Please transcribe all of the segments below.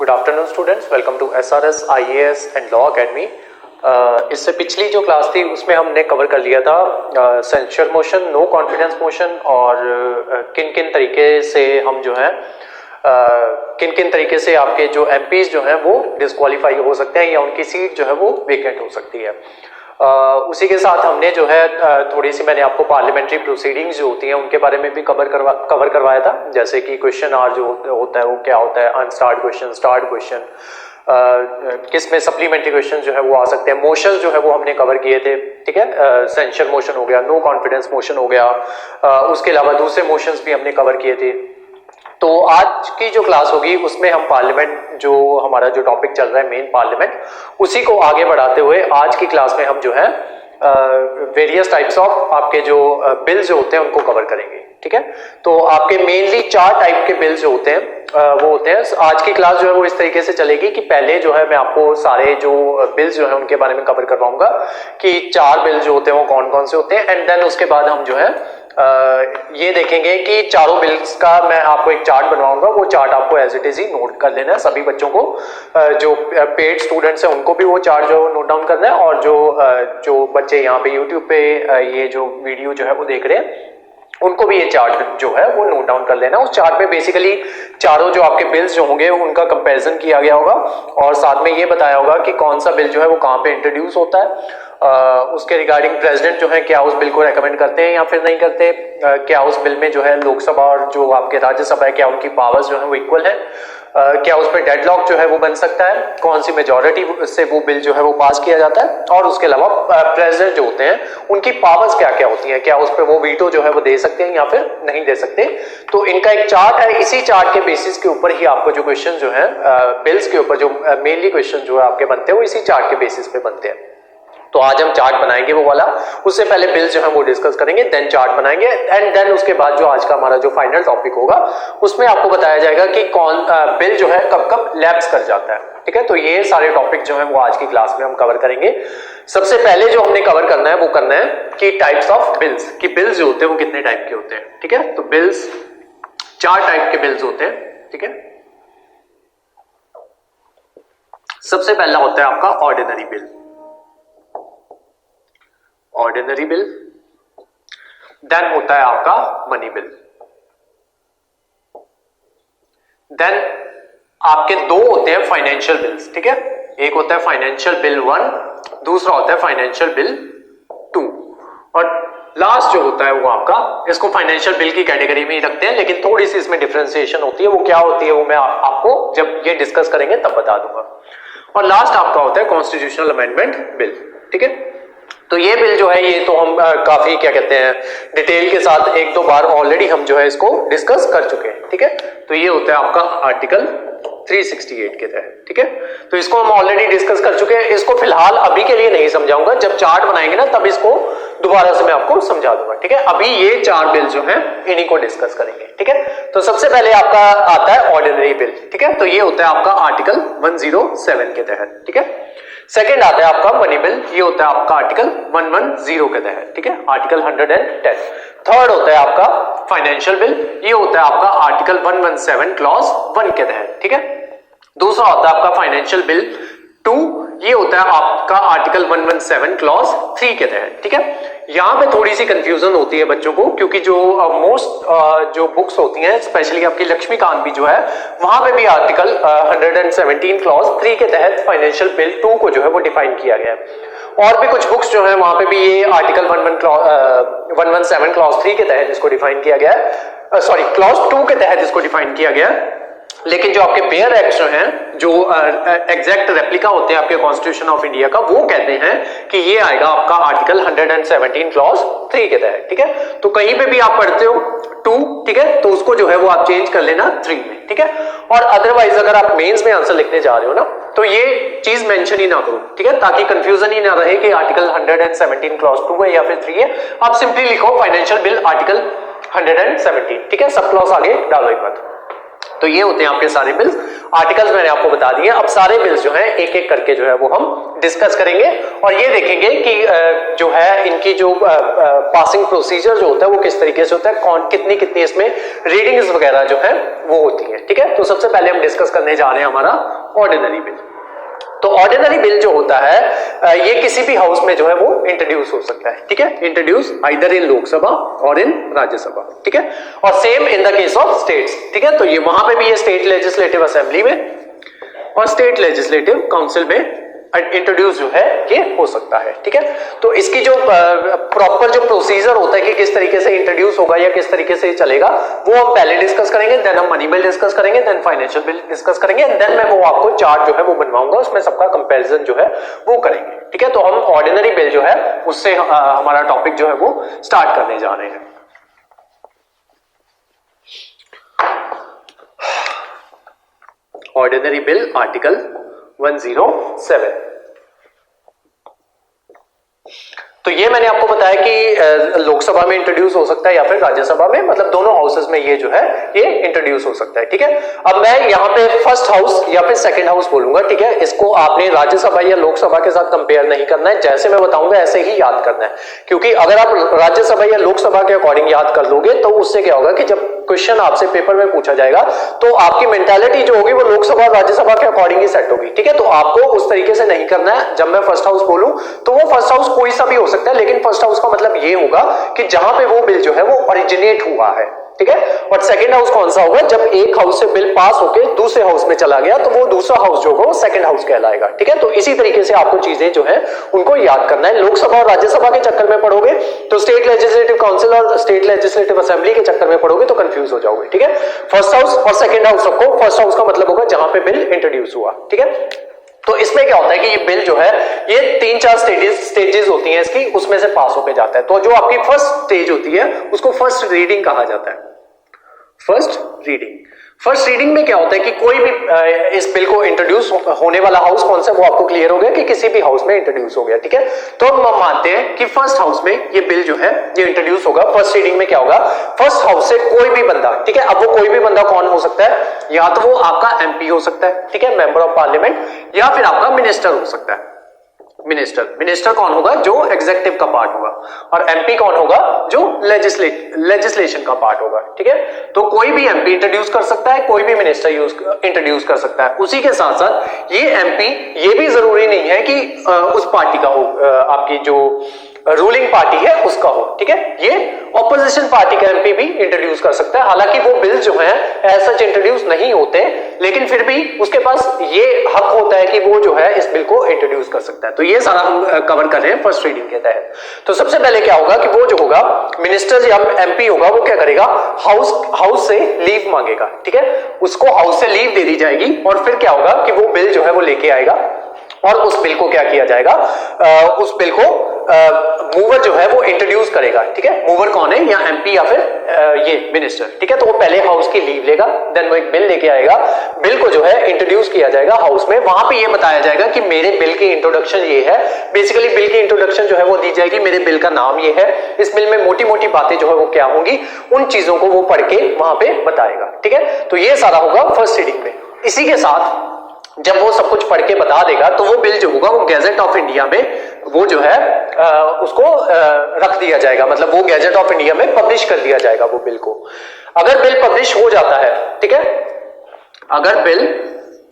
Good afternoon students, welcome to SRS IAS and law academy. इससे पिछली जो class थी उसमें हमने कवर कर लिया था censure motion, no confidence motion और किन किन तरीके से हम जो है किन किन तरीके से आपके जो MPs जो हैं वो डिस्क्वालीफाई हो सकते हैं या उनकी सीट जो है वो वेकेंट हो सकती है। उसी के साथ हमने जो है थोड़ी सी मैंने आपको पार्लियामेंट्री प्रोसीडिंग्स जो होती हैं उनके बारे में भी कवर करवाया था, जैसे कि क्वेश्चन आवर जो होता है वो क्या होता है, अनस्टार्ट क्वेश्चन, स्टार्ट क्वेश्चन, किस में सप्लीमेंट्री क्वेश्चन जो है वो आ सकते हैं, मोशन जो है वो हमने कवर किए थे। ठीक है, सेंसर मोशन हो गया, नो कॉन्फिडेंस मोशन हो गया, उसके अलावा दूसरे मोशंस भी हमने कवर किए थे। तो आज की जो क्लास होगी उसमें हम पार्लियामेंट जो हमारा जो टॉपिक चल रहा है मेन पार्लियामेंट, उसी को आगे बढ़ाते हुए आज की क्लास में हम जो है वेरियस टाइप्स ऑफ आपके जो बिल्स जो होते हैं उनको कवर करेंगे। ठीक है, तो आपके मेनली 4 टाइप के बिल्स जो होते हैं वो होते हैं। आज की क्लास जो है वो इस तरीके से चलेगी कि पहले जो है मैं आपको सारे जो बिल्स जो है उनके बारे में कवर करवाऊंगा कि 4 बिल जो होते हैं वो कौन कौन से होते हैं, एंड देन उसके बाद हम जो है ये देखेंगे कि चारों बिल्स का मैं आपको एक चार्ट बनवाऊंगा। वो चार्ट आपको एज इट इज ही नोट कर लेना है, सभी बच्चों को, जो पेड स्टूडेंट्स हैं उनको भी वो चार्ट जो नोट डाउन करना है, और जो बच्चे यहाँ पे यूट्यूब पे ये जो वीडियो जो है वो देख रहे हैं उनको भी ये चार्ट जो है वो नोट डाउन कर लेना। उस चार्ट में बेसिकली चारों जो आपके बिल्स जो होंगे उनका कंपैरिजन किया गया होगा और साथ में ये बताया होगा कि कौन सा बिल जो है वो कहाँ पे इंट्रोड्यूस होता है, उसके रिगार्डिंग प्रेसिडेंट जो है क्या उस बिल को रेकमेंड करते हैं या फिर नहीं करते, क्या उस बिल में जो है लोकसभा और जो आपके राज्यसभा है क्या उनकी पावर्स जो है वो इक्वल है, क्या उस पर डेडलॉक जो है वो बन सकता है, कौन सी मेजॉरिटी से वो बिल जो है वो पास किया जाता है, और उसके अलावा प्रेसिडेंट जो होते हैं उनकी पावर्स क्या क्या होती हैं, क्या उस पर वो वीटो जो है वो दे सकते हैं या फिर नहीं दे सकते। तो इनका एक चार्ट है, इसी चार्ट के बेसिस के ऊपर ही आपको जो क्वेश्चन जो है बिल्स के ऊपर जो मेनली क्वेश्चन जो है आपके बनते हैं वो इसी चार्ट के बेसिस पे बनते हैं। तो आज हम चार्ट बनाएंगे वो वाला, उससे पहले बिल जो है वो डिस्कस करेंगे, देन चार्ट बनाएंगे, एंड देन उसके बाद जो आज का हमारा जो फाइनल टॉपिक होगा उसमें आपको बताया जाएगा कि कौन बिल जो है कब कब लैप्स कर जाता है। ठीक है, तो ये सारे टॉपिक जो है वो आज की क्लास में हम कवर करेंगे। सबसे पहले जो हमने कवर करना है वो करना है कि टाइप्स ऑफ बिल्स, कि बिल्स जो होते हैं वो कितने टाइप के होते हैं। ठीक है, तो बिल्स 4 टाइप के बिल्स होते हैं। ठीक है, सबसे पहला होता है आपका ordinary bill, ordinary bill, then होता है आपका मनी बिल, देन आपके 2 होते हैं फाइनेंशियल बिल्स। ठीक है, एक होता है फाइनेंशियल बिल 1, दूसरा होता है फाइनेंशियल बिल 2, और लास्ट जो होता है वो आपका, इसको फाइनेंशियल बिल की कैटेगरी में ही रखते हैं लेकिन थोड़ी सी इसमें डिफरेंशिएशन होती है। वो क्या होती है वो मैं आपको जब ये डिस्कस करेंगे तब बता दूंगा। और लास्ट आपका होता है कॉन्स्टिट्यूशनल अमेंडमेंट बिल। ठीक है, तो ये बिल जो है ये तो हम काफी क्या कहते हैं डिटेल के साथ 1-2 बार ऑलरेडी हम जो है इसको डिस्कस कर चुके हैं। ठीक है, तो ये होता है आपका आर्टिकल 368 के तहत। ठीक है, तो इसको हम ऑलरेडी डिस्कस कर चुके हैं, इसको फिलहाल अभी के लिए नहीं समझाऊंगा, जब चार्ट बनाएंगे ना तब इसको दोबारा से मैं आपको समझा दूंगा। ठीक है, अभी ये 4 बिल जो हैं इन्हीं को डिस्कस करेंगे। ठीक है, तो सबसे पहले आपका आता है ऑर्डिनरी बिल। ठीक है, तो ये होता है आपका आर्टिकल 107 के तहत। ठीक है, सेकेंड आता है आपका मनी बिल, ये होता है आपका आर्टिकल 110 के तहत। ठीक है, आर्टिकल 110। थर्ड होता है आपका फाइनेंशियल बिल, ये होता है आपका आर्टिकल 117 क्लॉज 1 के तहत। ठीक है, दूसरा होता है आपका फाइनेंशियल बिल 2, ये होता है आपका आर्टिकल 117 क्लॉज 3 के तहत। ठीक है, यहां पे थोड़ी सी कंफ्यूजन होती है बच्चों को, क्योंकि जो मोस्ट जो बुक्स होती हैं स्पेशली आपकी लक्ष्मीकांत भी जो है वहां पे भी आर्टिकल 117 क्लॉज 3 के तहत फाइनेंशियल बिल 2 को जो है वो डिफाइन किया गया है। और भी कुछ बुक्स जो है वहां पे भी ये आर्टिकल 117 क्लॉज 3 के तहत इसको डिफाइन किया गया है, सॉरी क्लॉज 2 के तहत इसको डिफाइन किया गया है। लेकिन जो आपके बेयर एक्ट जो हैं, जो एग्जैक्ट रेप्लिका होते हैं आपके कॉन्स्टिट्यूशन ऑफ इंडिया का, वो कहते हैं कि ये आएगा आपका आर्टिकल 117 क्लॉज 3 के तहत। ठीक है, तो कहीं पे भी आप पढ़ते हो 2, ठीक है, तो उसको जो है वो आप चेंज कर लेना 3 में। ठीक है, और अदरवाइज अगर आप मेंस में आंसर लिखने जा रहे हो ना तो ये चीज मेंशन ही ना करो। ठीक है, ताकि कंफ्यूजन ही ना रहे कि आर्टिकल 117 क्लॉज 2 है या फिर 3 है। आप सिंपली लिखो फाइनेंशियल बिल आर्टिकल 117। ठीक है, सब क्लॉज आगे डालो एक बात। तो ये होते हैं आपके सारे बिल्स। आर्टिकल्स मैंने आपको बता दिए। अब सारे बिल्स जो हैं एक एक करके जो है वो हम डिस्कस करेंगे और ये देखेंगे कि जो है इनकी जो पासिंग प्रोसीजर जो होता है वो किस तरीके से होता है, कौन कितनी कितनी इसमें रीडिंग्स वगैरह जो है वो होती है। ठीक है, तो सबसे पहले हम डिस्कस करने जा रहे हैं हमारा ऑर्डिनरी बिल। तो ऑर्डिनरी बिल जो होता है ये किसी भी हाउस में जो है वो इंट्रोड्यूस हो सकता है। ठीक है, इंट्रोड्यूस आइदर इन लोकसभा और इन राज्यसभा। ठीक है, और same in the case of states. ठीक है, तो ये वहां पे भी ये स्टेट लेजिस्लेटिव असेंबली में और स्टेट लेजिस्लेटिव काउंसिल में इंट्रोड्यूस जो है ये हो सकता है। ठीक है, तो इसकी जो प्रॉपर जो प्रोसीजर होता है कि किस तरीके से इंट्रोड्यूस होगा या किस तरीके से चलेगा वो हम पहले डिस्कस करेंगे, देन हम मनी बिल डिस्कस करेंगे, देन फाइनेंशियल बिल डिस्कस करेंगे, देन मैं वो आपको चार्ट जो है वो बनवाऊंगा, उसमें सबका कंपैरिजन जो है वो करेंगे। ठीक है, तो हम ऑर्डिनरी बिल जो है उससे हमारा टॉपिक जो है वो स्टार्ट करने जा रहे हैं। Ordinary bill article 107। तो ये मैंने आपको बताया कि लोकसभा में इंट्रोड्यूस हो सकता है या फिर राज्यसभा में, मतलब दोनों हाउसेस में ये जो है ये इंट्रोड्यूस हो सकता है। ठीक है, अब मैं यहाँ पे फर्स्ट हाउस या फिर सेकंड हाउस बोलूंगा। ठीक है, इसको आपने राज्यसभा या लोकसभा के साथ कंपेयर नहीं करना है, जैसे मैं बताऊंगा ऐसे ही याद करना है, क्योंकि अगर आप राज्यसभा या लोकसभा के अकॉर्डिंग याद कर लोगे तो उससे क्या होगा कि जब क्वेश्चन आपसे पेपर में पूछा जाएगा तो आपकी मेंटालिटी जो होगी वो लोकसभा और राज्यसभा के अकॉर्डिंग ही सेट होगी। ठीक है, तो आपको उस तरीके से नहीं करना है। जब मैं फर्स्ट हाउस बोलूं तो वो फर्स्ट हाउस कोई सा भी हो सकता है, लेकिन फर्स्ट हाउस का मतलब ये होगा कि जहां पे वो बिल जो है वो ओरिजिनेट हुआ है। ठीक है, और सेकंड हाउस कौन सा होगा, जब एक हाउस से बिल पास होके दूसरे हाउस में चला गया तो वो दूसरा हाउस जो होगा वो सेकंड हाउस कहलाएगा। ठीक है, तो इसी तरीके से आपको चीजें जो है उनको याद करना है। लोकसभा और राज्यसभा के चक्कर में पढ़ोगे तो स्टेट लेजिस्लेटिव काउंसिल और स्टेट लेजिस्लेटिव असेंबली के चक्कर में पढ़ोगे तो कंफ्यूज हो जाओगे। ठीक है, फर्स्ट हाउस और सेकंड हाउस रखो। फर्स्ट हाउस का मतलब होगा जहां पे बिल इंट्रोड्यूस हुआ। ठीक है, तो इसमें क्या होता है कि ये बिल जो है ये 3-4 स्टेजेस होती हैं इसकी, उसमें से पास होके जाता है। तो जो आपकी फर्स्ट स्टेज होती है उसको फर्स्ट रीडिंग कहा जाता है। फर्स्ट रीडिंग में क्या होता है कि कोई भी इस बिल को इंट्रोड्यूस होने वाला हाउस कौन सा वो आपको क्लियर हो गया कि किसी भी हाउस में इंट्रोड्यूस हो गया। ठीक है, तो हम मानते हैं कि फर्स्ट हाउस में ये बिल जो है ये इंट्रोड्यूस होगा। फर्स्ट रीडिंग में क्या होगा, फर्स्ट हाउस से कोई भी बंदा, ठीक है, अब वो कोई भी बंदा कौन हो सकता है, या तो वो आपका एमपी हो सकता है, ठीक है, मेंबर ऑफ पार्लियामेंट, या फिर आपका मिनिस्टर हो सकता है। मिनिस्टर कौन होगा, जो एग्जीक्यूटिव का पार्ट होगा, और एमपी कौन होगा, जो लेजिस्लेशन का पार्ट होगा। ठीक है, तो कोई भी एमपी इंट्रोड्यूस कर सकता है, कोई भी मिनिस्टर इंट्रोड्यूस कर सकता है। उसी के साथ साथ ये एमपी ये भी जरूरी नहीं है कि उस पार्टी का हो, आपकी जो रूलिंग पार्टी है उसका हो। ठीक है, ये ऑपोजिशन पार्टी का एमपी भी इंट्रोड्यूस कर सकता है। हालांकि वो बिल जो है एज सच इंट्रोड्यूस नहीं होते, लेकिन फिर भी उसके पास ये हक होता है कि वो जो है इस बिल को इंट्रोड्यूस कर सकता है। तो ये सारा हम कवर कर रहे हैं फर्स्ट रीडिंग के तहत। तो सबसे पहले क्या होगा कि वो जो होगा मिनिस्टर या एमपी होगा वो क्या करेगा, हाउस से लीव मांगेगा। ठीक है, उसको हाउस से लीव दे दी जाएगी और फिर क्या होगा कि वो बिल जो है वो लेके आएगा और उस बिल को क्या किया जाएगा, उस बिल को मूवर जो है वो इंट्रोड्यूस करेगा। ठीक है, मूवर कौन है, या एमपी या फिर ये मिनिस्टर। ठीक है, तो वो पहले हाउस की लीव लेगा, देन वो एक बिल लेके आएगा, बिल को जो है इंट्रोड्यूस किया जाएगा हाउस में। वहां पे ये बताया जाएगा कि मेरे बिल की इंट्रोडक्शन ये है। बेसिकली बिल की इंट्रोडक्शन जो है वो दी जाएगी, मेरे बिल का नाम ये है, इस बिल में मोटी मोटी बातें जो है वो क्या होंगी, उन चीजों को वो पढ़ के वहां पे बताएगा। ठीक है, तो ये सारा होगा फर्स्ट रीडिंग में। इसी के साथ जब वो सब कुछ पढ़ के बता देगा तो वो बिल जो होगा वो गैजेट ऑफ इंडिया में वो जो है उसको रख दिया जाएगा, मतलब वो गैजेट ऑफ इंडिया में पब्लिश कर दिया जाएगा वो बिल को। अगर बिल पब्लिश हो जाता है, ठीक है, अगर बिल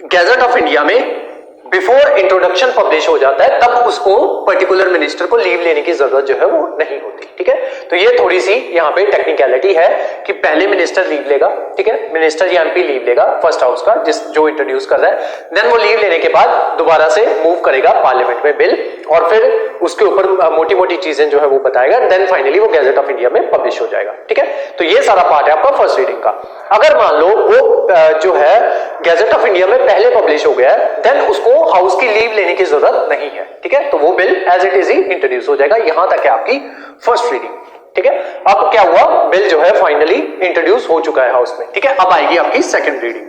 गैजेट ऑफ इंडिया में बिफोर इंट्रोडक्शन पब्लिश हो जाता है तब उसको पर्टिकुलर मिनिस्टर को लीव लेने की जरूरत जो है वो नहीं होती। ठीक है, तो ये थोड़ी सी यहाँ पे टेक्निकलिटी है कि पहले मिनिस्टर लीव लेगा। ठीक है, मिनिस्टर या एमपी लीव लेगा फर्स्ट हाउस का जो इंट्रोड्यूस कर रहा है, देन वो लीव लेने के बाद दोबारा से मूव करेगा पार्लियामेंट में बिल और फिर उसके ऊपर मोटी मोटी चीजें जो है वो बताएगा, देन फाइनली वो गैजेट ऑफ इंडिया में पब्लिश हो जाएगा। ठीक है, तो ये सारा पार्ट है आपका फर्स्ट रीडिंग का। अगर मान लो वो जो है गैजेट ऑफ इंडिया में पहले पब्लिश हो गया है, देन उसको हाउस की लीव लेने की जरूरत नहीं है। ठीक है, तो वो बिल एज इट इज ही इंट्रोड्यूस हो जाएगा। यहां तक है आपकी फर्स्ट रीडिंग। ठीक है, अब क्या हुआ, बिल जो है फाइनली इंट्रोड्यूस हो चुका है हाउस में। ठीक है, अब आएगी आपकी सेकंड रीडिंग।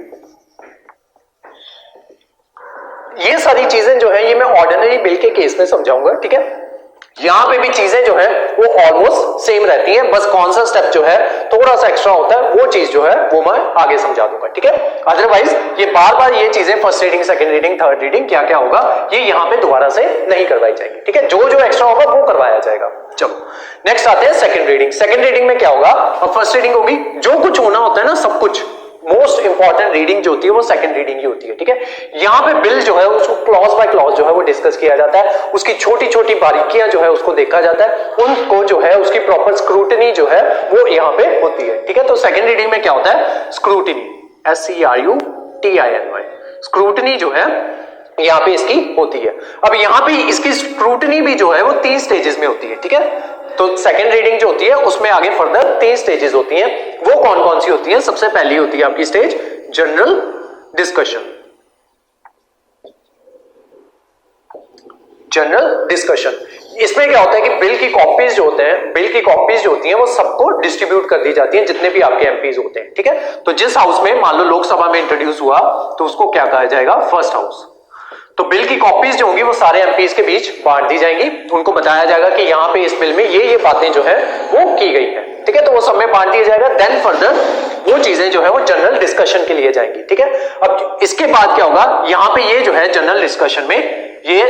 ये सारी चीजें जो है ये मैं ऑर्डिनरी बिल के केस में समझाऊंगा। ठीक है, यहां पे भी चीजें जो है वो ऑलमोस्ट सेम रहती हैं, बस कौन सा स्टेप जो है थोड़ा सा एक्स्ट्रा होता है, वो चीज जो है वो मैं आगे समझा दूंगा, ठीक है। अदरवाइज ये बार बार ये चीजें first reading, second reading, third reading क्या क्या होगा ये यहां पे दोबारा से नहीं करवाई जाएगी, ठीक है। जो जो एक्स्ट्रा होगा वो करवाया जाएगा। चलो नेक्स्ट आते हैं सेकंड रीडिंग। सेकंड रीडिंग में क्या होगा, अब फर्स्ट रीडिंग होगी, जो कुछ होना होता है ना सब कुछ, मोस्ट इंपॉर्टेंट रीडिंग जो होती है वो सेकंड रीडिंग ही होती है, ठीक है। यहां पे बिल जो है उसको क्लॉज बाय क्लॉज जो है वो डिस्कस किया जाता है, उसकी छोटी छोटी बारीकियां जो है उसको देखा जाता है, उनको जो है उसकी प्रॉपर स्क्रूटनी जो है वो यहां पे होती है, ठीक है। तो सेकंड रीडिंग में क्या होता है, स्क्रूटनी, SCRUTINY, स्क्रूटनी जो है यहां पे इसकी होती है। अब यहां पे इसकी स्क्रूटनी भी जो है वो 3 स्टेजेस में होती है, ठीक है। तो सेकंड रीडिंग जो होती है उसमें आगे फर्दर 3 स्टेजेस होती हैं, वो कौन कौन सी होती हैं। सबसे पहली होती है आपकी stage general discussion. General discussion इसमें क्या होता है कि बिल की कॉपीज जो होते हैं, बिल की कॉपीज जो होती हैं वो सबको डिस्ट्रीब्यूट कर दी जाती हैं, जितने भी आपके एमपीज होते हैं, ठीक है। तो जिस हाउस में मान लो लोकसभा में इंट्रोड्यूस हुआ तो उसको क्या कहा जाएगा, फर्स्ट हाउस। तो बिल की कॉपीज जो होंगी वो सारे एमपीज के बीच बांट दी जाएंगी, उनको बताया जाएगा कि यहां पे इस बिल में ये बातें जो है वो की गई है, ठीक है। तो वो सब में बांट दिया जाएगा। देन फर्दर वो चीजें जो है वो जनरल डिस्कशन के लिए जाएंगी, ठीक है। अब इसके बाद क्या होगा, यहां पे ये जो है जनरल डिस्कशन में ये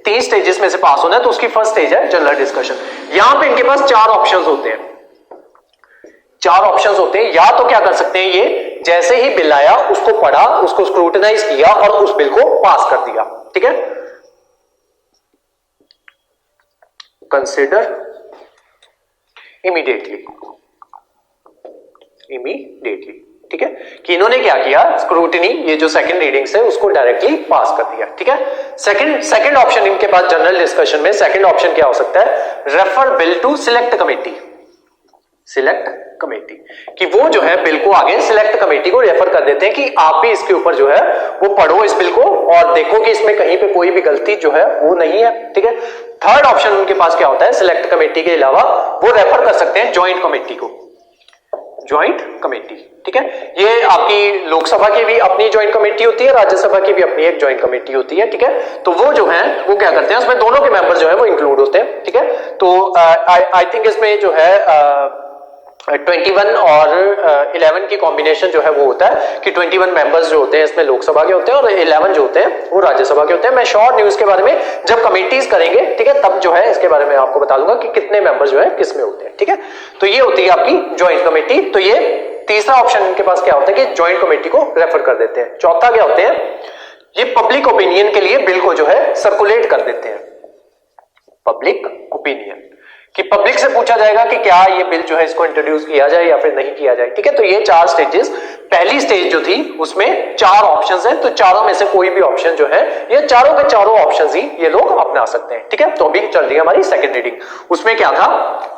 3 स्टेजेस में से पास होना है, तो उसकी फर्स्ट स्टेज है जनरल डिस्कशन। यहां पे इनके पास 4 ऑप्शंस होते हैं, 4 ऑप्शंस होते हैं। या तो क्या कर सकते हैं, ये जैसे ही बिल आया उसको पढ़ा, उसको स्क्रूटनाइज किया और उस बिल को पास कर दिया, ठीक है। कंसिडर इमीडिएटली, ठीक है, कि इन्होंने क्या किया, स्क्रूटनी ये जो सेकंड रीडिंग से उसको डायरेक्टली पास कर दिया, ठीक है। सेकंड ऑप्शन इनके पास जनरल डिस्कशन में सेकंड ऑप्शन क्या हो सकता है, refer bill to select committee. Select committee कि वो जो है बिल को आगे सिलेक्ट कमेटी को रेफर कर देते हैं कि आप भी इसके ऊपर जो है वो पढ़ो इस बिल को और देखो कि इसमें कहीं पे कोई भी गलती जो है वो नहीं है, ठीक है। थर्ड ऑप्शन उनके पास क्या होता है, सिलेक्ट कमेटी के अलावा वो रेफर कर सकते हैं ज्वाइंट कमेटी को, ज्वाइंट कमेटी, ठीक है। ये आपकी लोकसभा की भी अपनी ज्वाइंट कमेटी होती है, राज्यसभा की भी अपनी एक ज्वाइंट कमेटी होती है, ठीक है। तो वो जो है वो क्या करते हैं, उसमें दोनों के मेंबर जो है वो इंक्लूड होते हैं, ठीक है। तो आई थिंक इसमें जो है 21 और 11 की कॉम्बिनेशन जो है वो होता है कि 21 मेंबर्स जो होते हैं इसमें लोकसभा के होते हैं और 11 जो होते हैं वो राज्यसभा के होते हैं। मैं श्योर न्यूज के बारे में जब कमेटीज करेंगे, ठीक है, तब जो है इसके बारे में आपको बता दूंगा कि कितने मेंबर्स जो है किस में होते हैं, ठीक है। तो ये होती है आपकी ज्वाइंट कमेटी। तो ये तीसरा ऑप्शन इनके पास क्या होता है कि ज्वाइंट कमेटी को रेफर कर देते हैं। चौथा क्या होते हैं, ये पब्लिक ओपिनियन के लिए बिल को जो है सर्कुलेट कर देते हैं। पब्लिक ओपिनियन कि पब्लिक से पूछा जाएगा कि क्या ये बिल जो है इसको इंट्रोड्यूस किया जाए या फिर नहीं किया जाए, ठीक है। तो ये 4 स्टेजेस, पहली स्टेज जो थी उसमें 4 ऑप्शंस हैं, तो चारों में से कोई भी ऑप्शन जो है, ये चारों के चारों ऑप्शंस ही ये लोग अपना सकते हैं, ठीक है। तो अभी चल रही है हमारी सेकंड रीडिंग। उसमें क्या था,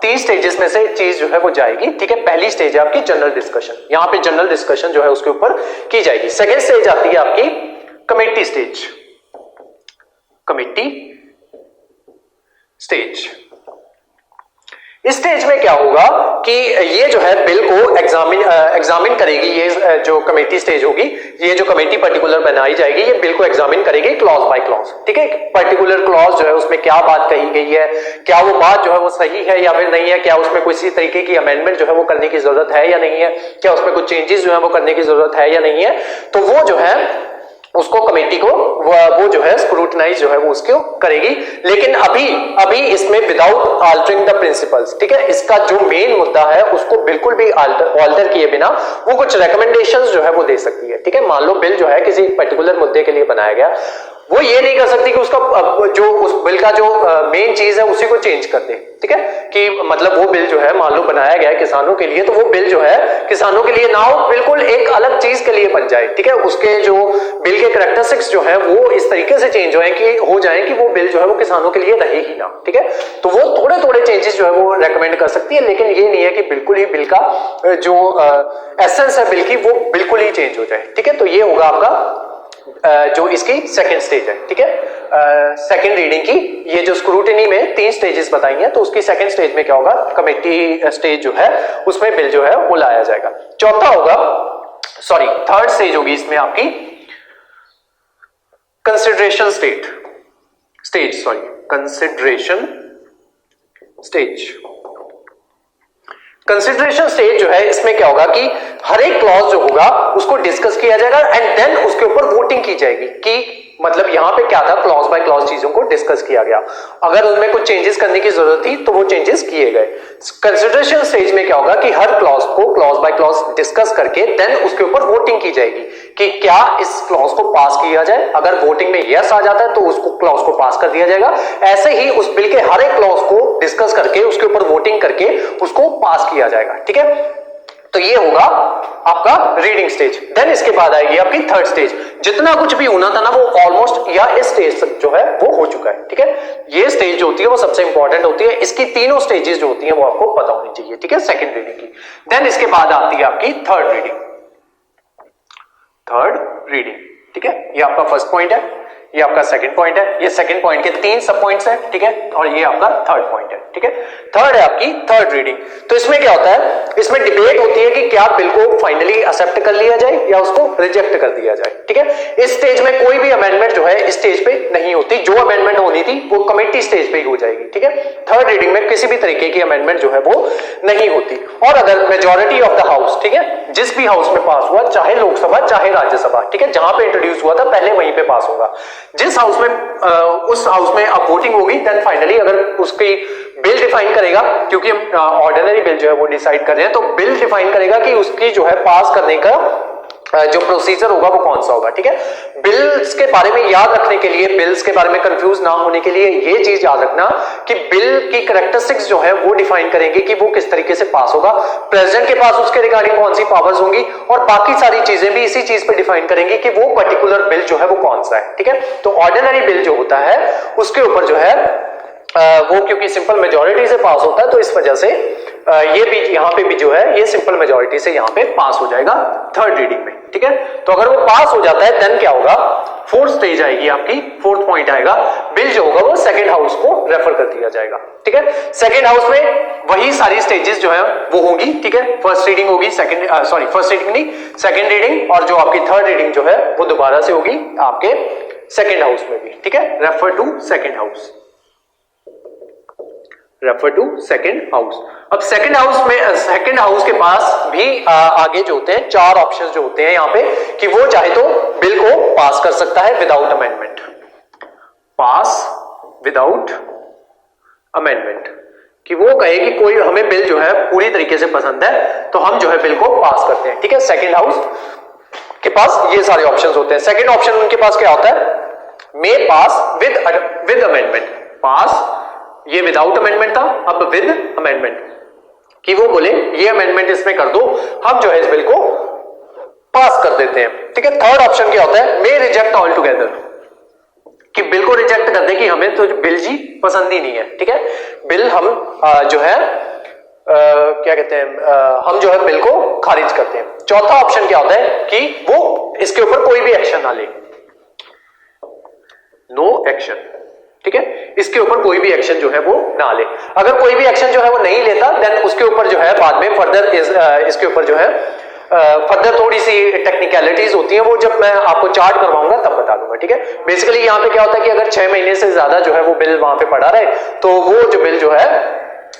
3 स्टेजेस में से चीज जो है वो जाएगी, ठीक है। पहली स्टेज है आपकी जनरल डिस्कशन, यहां पे जनरल डिस्कशन जो है उसके ऊपर की जाएगी। सेकेंड स्टेज आती है आपकी कमेटी स्टेज, कमेटी स्टेज। इस स्टेज में क्या होगा कि ये जो है बिल को एग्जामिन करेगी, ये जो कमेटी स्टेज होगी, ये जो कमेटी पर्टिकुलर बनाई जाएगी, ये बिल को एग्जामिन करेगी क्लॉज बाय क्लॉज, ठीक है। पर्टिकुलर क्लॉज जो है उसमें क्या बात कही गई है, क्या वो बात जो है वो सही है या फिर नहीं है, क्या उसमें किसी तरीके की अमेंडमेंट जो है वो करने की जरूरत है या नहीं है, क्या उसमें कुछ चेंजेस जो है वो करने की जरूरत है या नहीं है। तो वो जो है उसको कमेटी को वो जो है स्क्रूटनाइज जो है वो उसको करेगी। लेकिन अभी इसमें विदाउट अल्टरिंग द प्रिंसिपल्स, ठीक है। इसका जो मेन मुद्दा है उसको बिल्कुल भी ऑल्टर किए बिना वो कुछ रिकमेंडेशंस जो है वो दे सकती है, ठीक है। मान लो बिल जो है किसी पर्टिकुलर मुद्दे के लिए बनाया गया, वो ये नहीं कर सकती कि उसका जो उस बिल का जो मेन चीज है उसी को चेंज कर दे, ठीक है। कि मतलब वो बिल जो है मान लो बनाया गया है किसानों के लिए, तो वो बिल जो है किसानों के लिए ना हो, बिल्कुल एक अलग चीज के लिए बन जाए, ठीक है। उसके जो बिल के कैरेक्टरिस्टिक्स जो है वो इस तरीके से चेंज हो जाए कि वो बिल जो है वो किसानों के लिए रहे ही ना, ठीक है। तो वो थोड़े थोड़े चेंजेस जो है वो रेकमेंड कर सकती है, लेकिन ये नहीं है कि बिल्कुल ही बिल का जो एसेंस है बिल की वो बिल्कुल ही चेंज हो जाए, ठीक है। तो ये होगा आपका जो इसकी सेकंड स्टेज है, ठीक है। सेकंड रीडिंग की ये जो स्क्रूटिनी में 3 स्टेजेस बताई हैं, तो उसकी सेकंड स्टेज में क्या होगा, कमेटी स्टेज जो है उसमें बिल जो है वो लाया जाएगा। चौथा होगा, सॉरी थर्ड स्टेज होगी इसमें आपकी consideration consideration stage. Consideration stage जो है इसमें क्या होगा कि हर एक क्लॉज जो होगा उसको डिस्कस किया जाएगा एंड देन उसके ऊपर वोटिंग की जाएगी कि मतलब यहां पे क्या था, क्लॉज बाय क्लॉज चीजों को डिस्कस किया गया, अगर उनमें कुछ चेंजेस करने की जरूरत थी तो वो चेंजेस किए गए। कंसिडरेशन स्टेज में क्या होगा कि हर क्लॉज को क्लॉज बाय क्लॉज डिस्कस करके देन उसके ऊपर वोटिंग की जाएगी कि क्या इस क्लॉज को पास किया जाए। अगर वोटिंग में यस आ जाता है तो उसको क्लॉज को पास कर दिया जाएगा। ऐसे ही उस बिल के हर एक क्लॉज को डिस्कस करके उसके ऊपर वोटिंग करके उसको पास किया जाएगा। ठीक है, तो ये होगा आपका रीडिंग स्टेज। देन इसके बाद आएगी आपकी थर्ड स्टेज। जितना कुछ भी होना था ना वो ऑलमोस्ट या इस स्टेज तक जो है वो हो चुका है। ठीक है, ये स्टेज जो होती है वो सबसे इंपॉर्टेंट होती है। इसकी तीनों स्टेजेस जो होती हैं वो आपको पता होनी चाहिए। ठीक है, सेकंड रीडिंग की। देन इसके बाद आती है आपकी थर्ड रीडिंग। थर्ड रीडिंग, ठीक है, ये आपका फर्स्ट पॉइंट है, ये आपका सेकंड पॉइंट है, ये सेकंड पॉइंट के 3 सब पॉइंट्स हैं। ठीक है, और ये आपका थर्ड पॉइंट है। ठीक है, थर्ड है आपकी थर्ड रीडिंग। तो इसमें क्या होता है, इसमें डिबेट होती है कि क्या बिल को फाइनली एक्सेप्ट कर लिया जाए या उसको रिजेक्ट कर दिया जाए। ठीक है, इस स्टेज में कोई भी अमेंडमेंट जो है इस स्टेज पे नहीं होती। जो अमेंडमेंट होनी थी वो कमेटी स्टेज पे ही हो जाएगी। ठीक है, थर्ड रीडिंग में किसी भी तरीके की अमेंडमेंट जो है वो नहीं होती। और अगर मेजॉरिटी ऑफ द हाउस, ठीक है, जिस भी हाउस में पास हुआ, चाहे लोकसभा चाहे राज्यसभा, ठीक है, जहां पे इंट्रोड्यूस हुआ था पहले वहीं पे पास होगा। जिस हाउस में उस हाउस में अब वोटिंग होगी देन फाइनली अगर उसकी बिल डिफाइन करेगा, क्योंकि हम ऑर्डिनरी बिल जो है वो डिसाइड कर रहे हैं, तो बिल डिफाइन करेगा कि उसकी जो है पास करने का जो प्रोसीजर होगा वो कौन सा होगा। ठीक है, बिल्स के बारे में याद रखने के लिए, बिल्स के बारे में कंफ्यूज ना होने के लिए ये चीज याद रखना कि बिल की कैरेक्टरिस्टिक्स जो है वो डिफाइन करेंगे कि वो किस तरीके से पास होगा। प्रेसिडेंट के पास उसके रिगार्डिंग कौन सी पावर्स होंगी और बाकी सारी चीजें भी इसी चीज पे डिफाइन करेंगे कि वो पर्टिकुलर बिल जो है वो कौन सा है। ठीक है, तो ऑर्डिनरी बिल जो होता है उसके ऊपर जो है वो क्योंकि सिंपल मेजॉरिटी से पास होता है तो इस वजह से ये भी यहाँ पे भी जो है ये सिंपल मेजॉरिटी से यहाँ पे पास हो जाएगा थर्ड रीडिंग में। ठीक है, तो अगर वो पास हो जाता है देन क्या होगा, फोर्थ स्टेज आएगी आपकी, फोर्थ पॉइंट आएगा, बिल जो होगा वो सेकंड हाउस को रेफर कर दिया जाएगा। ठीक है, सेकंड हाउस में वही सारी स्टेजेस जो है वो होंगी। ठीक है, फर्स्ट रीडिंग होगी, फर्स्ट रीडिंग नहीं, सेकंड रीडिंग, और जो आपकी थर्ड रीडिंग जो है वो दोबारा से होगी आपके सेकंड हाउस में भी। ठीक है, refer to second house, refer to second house. अब सेकंड हाउस में, सेकंड हाउस के पास भी आगे जो होते हैं 4 ऑप्शंस जो होते हैं यहाँ पे कि वो चाहे तो बिल को पास कर सकता है विदाउट अमेंडमेंट, पास विदाउट अमेंडमेंट, कि वो कहे कि कोई हमें बिल जो है पूरी तरीके से पसंद है तो हम जो है बिल को पास करते हैं। ठीक है, सेकंड हाउस के पास ये सारे ऑप्शंस होते हैं। सेकंड ऑप्शन उनके पास क्या होता है, मे पास विद अमेंडमेंट, पास ये विदाउट अमेंडमेंट था, अब विद अमेंडमेंट, कि वो बोले ये अमेंडमेंट इसमें कर दो, हम जो है इस बिल को पास कर देते हैं। ठीक है, थर्ड ऑप्शन क्या होता है, मे रिजेक्ट ऑल टुगेदर, कि बिल को रिजेक्ट कर दे कि हमें तो बिल जी पसंद ही नहीं है। ठीक है, बिल हम जो है क्या कहते हैं, हम जो है बिल को खारिज करते हैं। चौथा ऑप्शन क्या होता है कि वो इसके ऊपर कोई भी एक्शन ना ले, नो एक्शन। ठीक है, इसके ऊपर कोई भी एक्शन जो है वो ना ले। अगर कोई भी एक्शन जो है वो नहीं लेता देन उसके ऊपर जो है बाद में फर्दर इसके ऊपर जो है फर्दर थोड़ी सी टेक्निकलिटीज होती हैं, वो जब मैं आपको चार्ट करवाऊंगा तब बता दूंगा। ठीक है, बेसिकली यहाँ पे क्या होता है कि अगर 6 महीने से ज्यादा जो है वो बिल वहां पे पड़ा रहे तो वो जो बिल जो है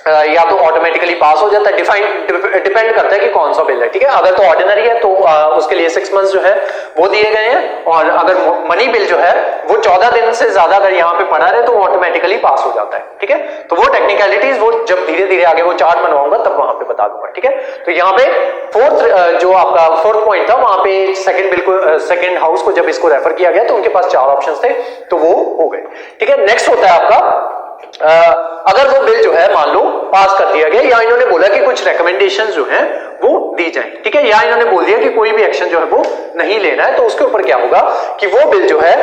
या तो ऑटोमेटिकली पास हो जाता है, डिपेंड करता है कि कौन सा बिल है। ठीक है, अगर तो ऑर्डिनरी है तो उसके लिए 6 मंथ्स जो है वो दिए गए हैं, और अगर मनी बिल जो है वो 14 दिन से ज्यादा अगर यहाँ पे पड़ा रहे तो वो ऑटोमेटिकली पास हो जाता है। ठीक है, तो वो टेक्निकलिटीज वो जब धीरे धीरे आगे वो चार्ट बनवाऊंगा तब वहां पे बता दूंगा। ठीक है, तो यहाँ पे फोर्थ जो आपका फोर्थ पॉइंट था वहां पे सेकंड बिल को, सेकंड हाउस को जब इसको रेफर किया गया तो उनके पास 4 ऑप्शंस थे तो वो हो गए। ठीक है, नेक्स्ट होता है आपका अगर वो बिल जो है मान लो पास कर दिया गया, या इन्होंने बोला कि कुछ रिकमेंडेशंस जो हैं वो दी जाएं। ठीक है, या इन्होंने बोल दिया कि कोई भी एक्शन जो है वो नहीं लेना है, तो उसके ऊपर क्या होगा कि वो बिल जो है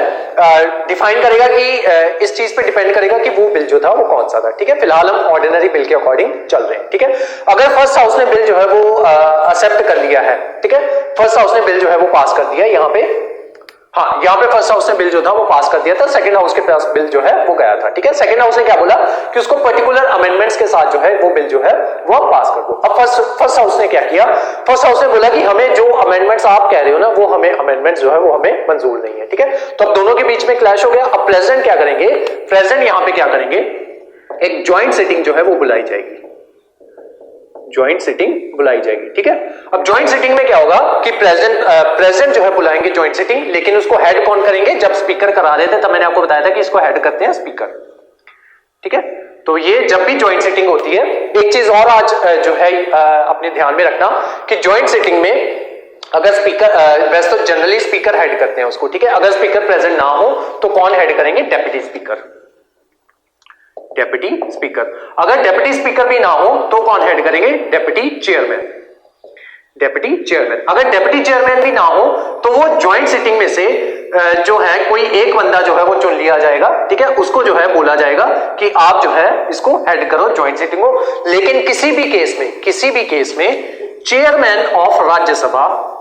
डिफाइन करेगा कि इस चीज पे डिपेंड करेगा कि वो बिल जो था वो कौन सा था। ठीक है, फिलहाल हम ऑर्डिनरी बिल के अकॉर्डिंग चल रहे हैं। ठीक है, अगर फर्स्ट हाउस ने बिल जो है वो एक्सेप्ट कर लिया है, ठीक है, फर्स्ट हाउस ने बिल जो है वो पास कर दिया, यहाँ पे हाँ, यहाँ पे फर्स्ट हाउस ने बिल जो था वो पास कर दिया था, सेकंड हाउस के पास बिल जो है वो गया था। ठीक है, सेकंड हाउस ने क्या बोला कि उसको पर्टिकुलर अमेंडमेंट्स के साथ जो है वो बिल जो है वो आप पास कर दो। अब फर्स्ट हाउस ने क्या किया, फर्स्ट हाउस ने बोला कि हमें जो अमेंडमेंट्स आप कह रहे हो ना वो हमें अमेंडमेंट्स जो है वो हमें मंजूर नहीं है। ठीक है, तो अब दोनों के बीच में क्लैश हो गया। अब प्रेसिडेंट क्या करेंगे, प्रेसिडेंट यहाँ पे क्या करेंगे, एक ज्वाइंट सिटिंग जो है वो बुलाई जाएगी, ज्वाइंट सिटिंग बुलाई जाएगी। ठीक है, अब ज्वाइंट सिटिंग में क्या होगा कि प्रेजेंट जो है बुलाएंगे ज्वाइंट सिटिंग, लेकिन उसको हेड कौन करेंगे? जब स्पीकर करा रहे थे तब मैंने आपको बताया था कि इसको हेड करते हैं स्पीकर। ठीक है, तो ये जब भी ज्वाइंट सिटिंग होती है, एक चीज और आज जो है अपने ध्यान में रखना कि ज्वाइंट सिटिंग में अगर स्पीकर, वैसे तो जनरली स्पीकर हेड करते हैं उसको, ठीक है, अगर स्पीकर प्रेजेंट ना हो तो कौन हेड करेंगे? Deputy speaker, deputy speaker. अगर डेप्यूटी स्पीकर भी ना हो तो कौन हेड करेंगे? Deputy chairman, deputy chairman. अगर डेप्यूटी चेयरमैन भी ना हो तो वो ज्वाइंट सिटिंग में से जो है कोई एक बंदा जो है वो चुन लिया जाएगा, ठीक है, उसको जो है बोला जाएगा कि आप जो है इसको हेड करो ज्वाइंट सिटिंग को। लेकिन किसी भी केस में chairman of Rajya Sabha,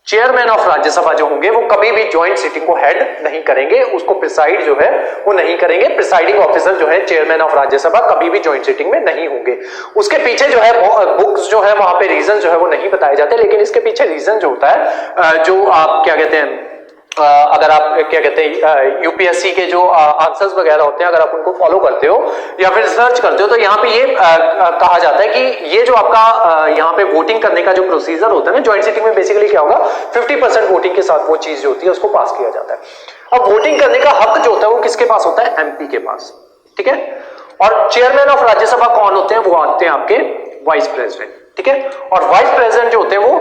chairman of Rajya Sabha जो होंगे वो कभी भी ज्वाइंट सिटिंग को हेड नहीं करेंगे, उसको प्रिसाइड जो है वो नहीं करेंगे। प्रिसाइडिंग ऑफिसर जो है चेयरमैन ऑफ राज्यसभा कभी भी ज्वाइंट सिटिंग में नहीं होंगे। उसके पीछे जो है बुक्स जो है वहां पे रीजन जो है वो नहीं बताए जाते, लेकिन इसके पीछे रीजन जो होता है, जो आप क्या कहते हैं, अगर आप क्या कहते हैं यूपीएससी के जो आंसर्स वगैरह होते हैं, अगर आप उनको फॉलो करते हो या फिर रिसर्च करते हो तो यहाँ पे ये कहा जाता है कि ये जो आपका यहाँ पे वोटिंग करने का जो प्रोसीजर होता है ना ज्वाइंट सिटिंग में, बेसिकली क्या होगा, 50% वोटिंग के साथ वो चीज जो होती है उसको पास किया जाता है। अब वोटिंग करने का हक जो होता है वो किसके पास होता है? एमपी के पास। ठीक है, और चेयरमैन ऑफ राज्यसभा कौन होते हैं? वो आते हैं आपके वाइस प्रेसिडेंट। ठीक है, और वाइस प्रेसिडेंट जो होते हैं वो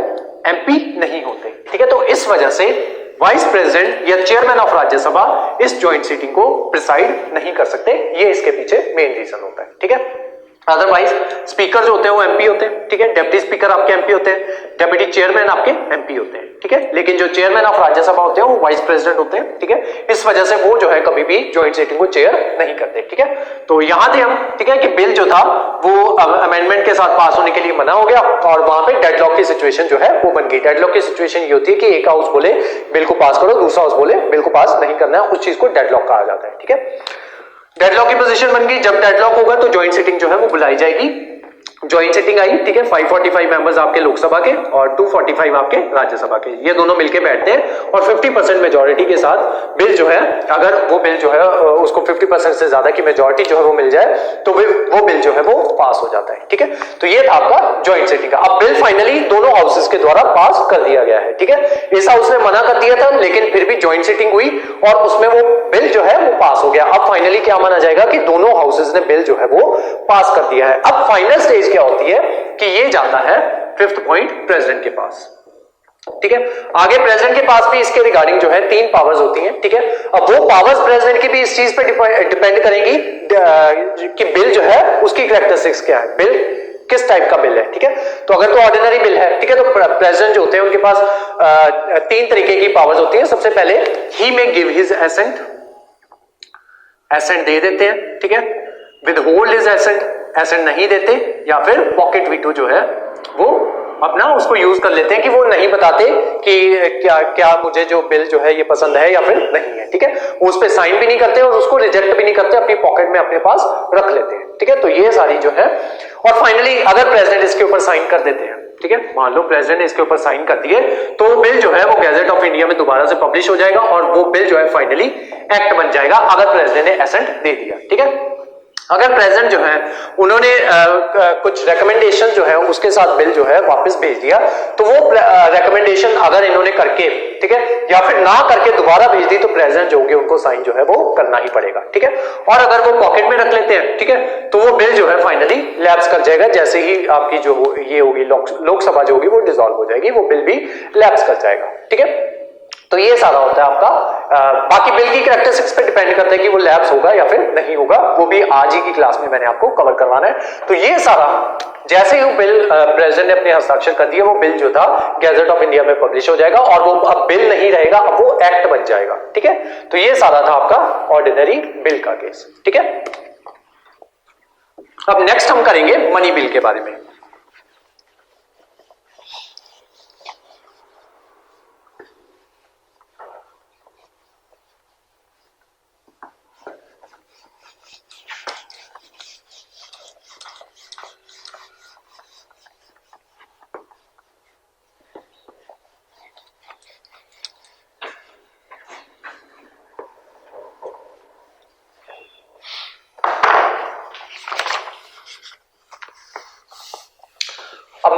एमपी नहीं होते। ठीक है, तो इस वजह से वाइस प्रेसिडेंट या चेयरमैन ऑफ राज्यसभा इस ज्वाइंट सिटिंग को प्रिसाइड नहीं कर सकते, ये इसके पीछे मेन रीजन होता है। ठीक है, अदरवाइज स्पीकर जो होते हैं वो एमपी होते हैं। ठीक है, डेप्यूटी स्पीकर आपके एमपी होते हैं, डेप्यूटी चेयरमैन आपके एमपी होते हैं। ठीक है, लेकिन जो चेयरमैन ऑफ राज्यसभा होते हैं वो वाइस प्रेसिडेंट होते हैं। ठीक है, इस वजह से वो जो है कभी भी ज्वाइंट सिटिंग को चेयर नहीं करते। ठीक है, तो यहां थे हम, ठीक है, कि बिल जो था वो अमेंडमेंट के साथ पास होने के लिए मना हो गया और वहां पे डेडलॉक की सिचुएशन जो है वो बन गई। डेडलॉक की सिचुएशन ये होती है कि एक हाउस बोले बिल को पास करो, दूसरा हाउस बोले बिल को पास नहीं करना है, उस चीज को डेडलॉक कहा जाता है। ठीक है, डेडलॉक की पोजीशन बन गई। जब डेडलॉक होगा तो ज्वाइंट सिटिंग जो है वो बुलाई जाएगी। ज्वाइंट सिटिंग आई, ठीक है, 545 मेंबर्स आपके लोकसभा के और 245 आपके राज्यसभा के, ये दोनों मिलके बैठते हैं और 50% मेजॉरिटी के साथ बिल जो है, अगर वो बिल जो है उसको 50% से ज्यादा की मेजॉरिटी जो है वो मिल जाए तो वो बिल जो है वो पास हो जाता है। ठीक है, तो ये था आपका ज्वाइंट सिटिंग का। अब बिल फाइनली दोनों हाउसेस के द्वारा पास कर दिया गया है। ठीक है, इस हाउस ने मना कर दिया था लेकिन फिर भी ज्वाइंट सिटिंग हुई और उसमें वो बिल जो है वो पास हो गया। अब फाइनली क्या माना जाएगा कि दोनों हाउसेस ने बिल जो है वो पास कर दिया है। अब फाइनल स्टेज क्या होती है कि ये जाता है फिफ्थ पॉइंट प्रेसिडेंट के पास। ठीक है, आगे प्रेसिडेंट के पास भी इसके रिगार्डिंग जो है 3 पावर्स होती हैं। ठीक है, अब वो पावर्स प्रेसिडेंट की भी इस चीज पे डिपेंड करेंगी कि बिल जो है उसकी कैरेक्टरिस्टिक्स क्या है, बिल किस टाइप का बिल है। ठीक है, तो अगर तो ऑर्डिनरी बिल है, ठीक है, तो प्रेसिडेंट जो होते हैं उनके पास 3 तरीके की पावर्स होती हैं। सबसे पहले ही may give his assent, assent दे देते हैं। ठीक है, विदहोल्ड हिज एसेंट, एसेंट नहीं देते, या फिर पॉकेट वीटो जो है वो अपना उसको यूज कर लेते हैं कि वो नहीं बताते कि क्या मुझे जो बिल जो है ये पसंद है या फिर नहीं है। ठीक है, वो उस पर साइन भी नहीं करते और उसको रिजेक्ट भी नहीं करते, अपनी पॉकेट में अपने पास रख लेते हैं। ठीक है, तो ये सारी जो है, और फाइनली अगर प्रेसिडेंट इसके ऊपर साइन कर देते हैं, ठीक है, मान लो प्रेसिडेंट ने इसके ऊपर साइन कर दिए तो बिल जो है वो गैजेट ऑफ इंडिया में दोबारा से पब्लिश हो जाएगा और वो बिल जो है फाइनली एक्ट बन जाएगा अगर प्रेसिडेंट ने एसेंट दे दिया। ठीक है, अगर प्रेसिडेंट जो है उन्होंने कुछ रिकमेंडेशन जो है उसके साथ बिल जो है वापस भेज दिया तो वो रिकमेंडेशन अगर इन्होंने करके, ठीक है, या फिर ना करके दोबारा भेज दी तो प्रेसिडेंट जो होंगे उनको साइन जो है वो करना ही पड़ेगा। ठीक है, और अगर वो पॉकेट में रख लेते हैं, ठीक है, तो वो बिल जो है फाइनली लैप्स कर जाएगा। जैसे ही आपकी जो ये होगी लोकसभा जो होगी वो डिसॉल्व हो जाएगी, वो बिल भी लैप्स कर जाएगा। ठीक है, तो ये सारा होता है आपका। बाकी बिल की कैरेक्टरिस्टिक्स पे डिपेंड करता है कि वो लैप्स होगा या फिर नहीं होगा, वो भी आज ही की क्लास में मैंने आपको कवर करवाना है। तो ये सारा जैसे ही बिल प्रेसिडेंट ने अपने हस्ताक्षर कर दिए वो बिल जो था गैजेट ऑफ इंडिया में पब्लिश हो जाएगा और वो अब बिल नहीं रहेगा, अब वो एक्ट बन जाएगा। ठीक है, तो ये सारा था आपका ऑर्डिनरी बिल का केस। ठीक है, अब नेक्स्ट हम करेंगे मनी बिल के बारे में।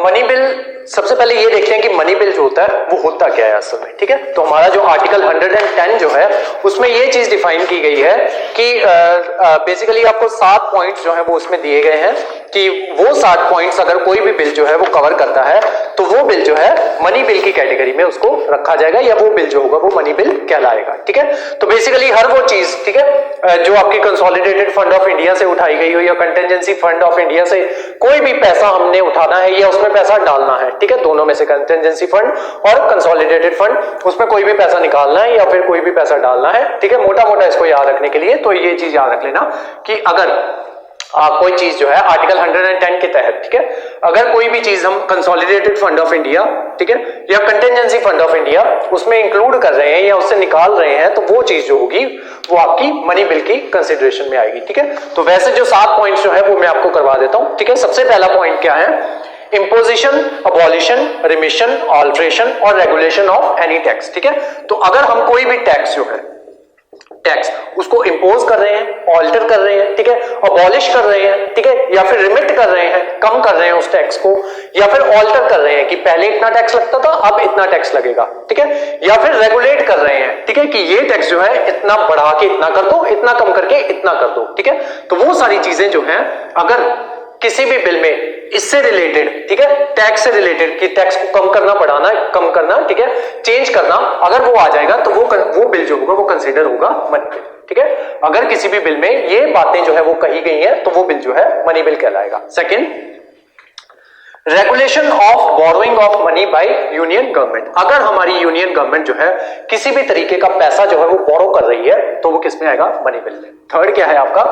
मनी बिल, सबसे पहले ये देखते हैं कि मनी बिल जो होता है वो होता क्या है असल में, ठीक है। तो हमारा जो आर्टिकल 110 जो है उसमें ये चीज डिफाइन की गई है कि बेसिकली आपको 7 पॉइंट्स जो है वो उसमें दिए गए हैं कि वो 7 पॉइंट्स अगर कोई भी बिल जो है वो कवर करता है तो वो बिल जो है मनी बिल की कैटेगरी में उसको रखा जाएगा, या वो बिल जो होगा वो मनी बिल कहलाएगा, ठीक है। तो बेसिकली हर वो चीज, ठीक है, जो आपकी कंसोलिडेटेड फंड ऑफ इंडिया से उठाई गई हो या कंटिजेंसी फंड ऑफ इंडिया से कोई भी पैसा हमने उठाना है या उसमें पैसा डालना है, ठीक है, दोनों में से कंटिजेंसी फंड और कंसोलिडेटेड फंड, उसमें कोई भी पैसा निकालना है या फिर कोई भी पैसा डालना है, ठीक है, मोटा मोटा इसको याद रखने के लिए तो ये चीज याद रख लेना कि अगर कोई चीज जो है आर्टिकल 110 के तहत, ठीक है, अगर कोई भी चीज हम कंसोलिडेटेड फंड ऑफ इंडिया, ठीक है, या कंटिजेंसी फंड ऑफ इंडिया उसमें इंक्लूड कर रहे हैं या उससे निकाल रहे हैं तो वो चीज जो होगी वो आपकी मनी बिल की कंसिडरेशन में आएगी, ठीक है। तो वैसे जो 7 पॉइंट्स जो है वो मैं आपको करवा देता हूं, ठीक है। सबसे पहला पॉइंट क्या है? इंपोजिशन, अबॉलिशन, रिमिशन, ऑल्ट्रेशन और रेगुलेशन ऑफ एनी टैक्स, ठीक है। तो अगर हम कोई भी टैक्स जो है टैक्स उसको इंपोज कर रहे हैं, ऑल्टर कर रहे हैं, ठीक है, अबॉलिश कर रहे हैं, ठीक है, या फिर रिमिट कर रहे हैं, कम कर रहे हैं उस टैक्स को, या फिर ऑल्टर कर रहे हैं कि पहले इतना टैक्स लगता था अब इतना टैक्स लगेगा, ठीक है, या फिर रेगुलेट कर रहे हैं, ठीक है, कि ये टैक्स जो है इतना बढ़ा के इतना कर दो, इतना कम करके इतना कर दो, ठीक है। तो वो सारी चीजें जो हैं अगर किसी भी बिल में इससे रिलेटेड, ठीक है, टैक्स से रिलेटेड कि टैक्स को कम करना, बढ़ाना, कम करना, ठीक है, चेंज करना, अगर वो आ जाएगा तो वो बिल जो होगा वो कंसीडर होगा मनी बिल, ठीक है। अगर किसी भी बिल में ये बातें जो है वो कही गई हैं तो वो बिल जो है मनी बिल कहलाएगा। Second, regulation of borrowing of money by union government. अगर हमारी यूनियन गवर्नमेंट जो है किसी भी तरीके का पैसा जो है वो बोरो कर रही है तो वो किस में आएगा? मनी बिल में। थर्ड क्या है आपका?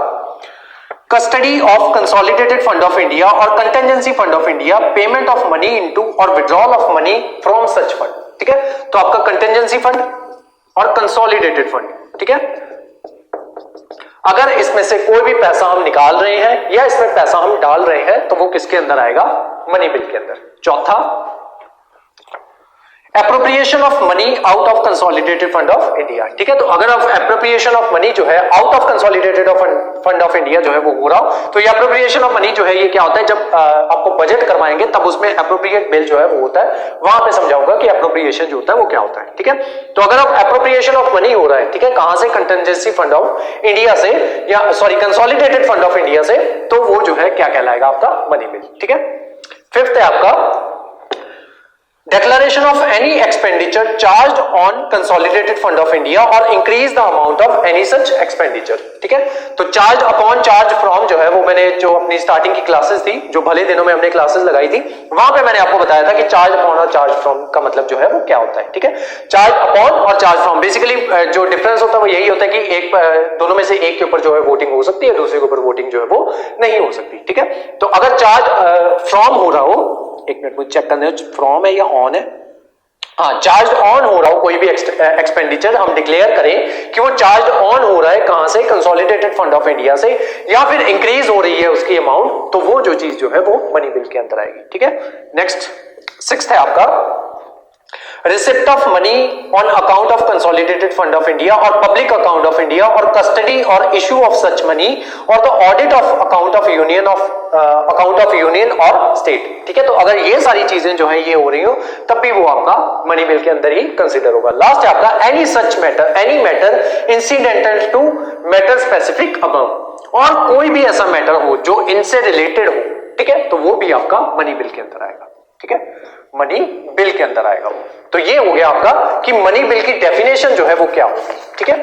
Custody of consolidated fund of India और contingency fund of India, payment of money into और withdrawal of money from such fund, ठीक है। तो आपका कंटिजेंसी फंड और कंसोलिडेटेड फंड, ठीक है, अगर इसमें से कोई भी पैसा हम निकाल रहे हैं या इसमें पैसा हम डाल रहे हैं तो वो किसके अंदर आएगा? मनी बिल के अंदर। चौथा, appropriation of money out of consolidated fund of India, ठीक है। तो अगर एप्रोप्रिएशन ऑफ मनी जो है out of consolidated fund of India जो है वो हो रहा हो तो ये एप्रोप्रिएशन ऑफ मनी जो है ये क्या होता है? जब आपको बजट करवाएंगे तब उसमें एप्रोप्रिएट बिल जो है वो होता है, वहां पे समझाऊंगा कि एप्रोप्रिएशन जो होता है वो क्या होता है, ठीक है। तो अगर आप एप्रोप्रिएशन ऑफ मनी हो रहा है, ठीक है, कहां से? कंटिजेंसी फंड ऑफ इंडिया से या sorry consolidated fund of India से, तो वो जो है क्या कहलाएगा? आपका मनी बिल, ठीक है। फिफ्थ है आपका declaration of any expenditure charged on consolidated fund of India or increase the amount of any such expenditure, ठीक है। तो charge upon charge from जो है वो मैंने जो अपनी स्टार्टिंग की क्लासेस थी, जो भले दिनों में हमने क्लासेस लगाई थी, वहां पे मैंने आपको बताया था कि charge upon और charge from का मतलब जो है वो क्या होता है, ठीक है। charge upon और charge from बेसिकली जो डिफरेंस होता है वो यही होता है कि एक दोनों में से एक के ऊपर जो है वोटिंग हो सकती है, दूसरे के ऊपर वोटिंग जो है वो नहीं हो सकती, ठीक है। तो अगर चार्ज फ्रॉम हो रहा हो, एक मिनट मुझे चेक करने दो फ्रॉम है या ऑन है, हाँ, चार्ज ऑन हो रहा हो कोई भी एक्सपेंडिचर हम डिक्लेयर करें कि वो चार्ज ऑन हो रहा है कहां से? कंसोलिडेटेड फंड ऑफ इंडिया से, या फिर इंक्रीज हो रही है उसकी अमाउंट, तो वो जो चीज जो है वो मनी बिल के अंदर आएगी, ठीक है। नेक्स्ट, सिक्स्थ है आपका receipt of money on account of consolidated fund of India और पब्लिक अकाउंट ऑफ इंडिया और कस्टडी और इशू ऑफ सच मनी और the audit of account of union और स्टेट, ठीक है। तो अगर ये सारी चीजें जो है ये हो रही हो तब भी वो आपका मनी बिल के अंदर ही कंसिडर होगा। लास्ट है आपका any such matter, any matter incidental to matter specific above, और कोई भी ऐसा मैटर हो जो इनसे रिलेटेड हो, ठीक है, तो वो भी आपका मनी बिल के अंदर आएगा, ठीक है, मनी बिल के अंदर आएगा वो। तो ये हो गया आपका कि मनी बिल की डेफिनेशन जो है वो क्या होगी, ठीक है।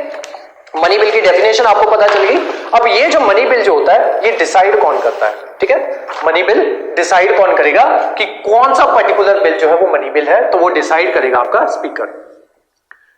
मनी बिल की डेफिनेशन आपको पता चल गई। अब ये जो मनी बिल जो होता है ये डिसाइड कौन करता है, ठीक है। मनी बिल डिसाइड कौन करेगा कि कौन सा पर्टिकुलर बिल जो है वो मनी बिल है, तो वो डिसाइड करेगा आपका स्पीकर।